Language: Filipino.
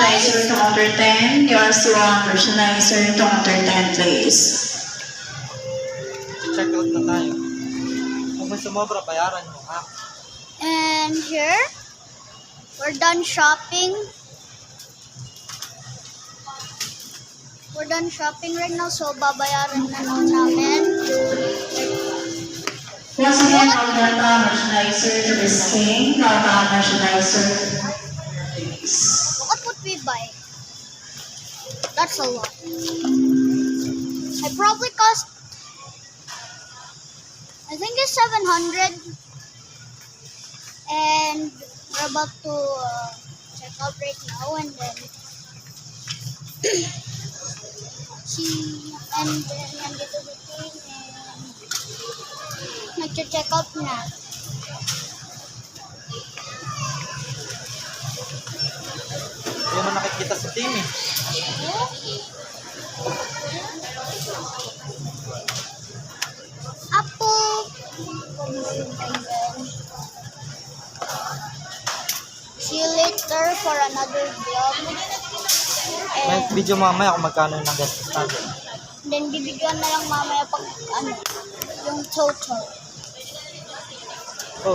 merchandiser counter 10. Yours one merchandiser counter 10, please. Check out na tayo. Kung may sumobra, bayaran mo, ha? And here, we're done shopping. We're done shopping right now, so babayaran na lang namin. Once again, Alberta merchandiser to Miss King. Alberta merchandiser, please. Look at what we buy. That's a lot. I probably cost, I think it's 700. And we're about to check out right now, and then nandito si King, and nag-check out na. Hindi mo nakikita sa team, eh. Apple. And then see you later for another vlog. May And video mamaya kung magkano yung nagastos natin. then bibigyan na lang mamaya pag ano, yung total.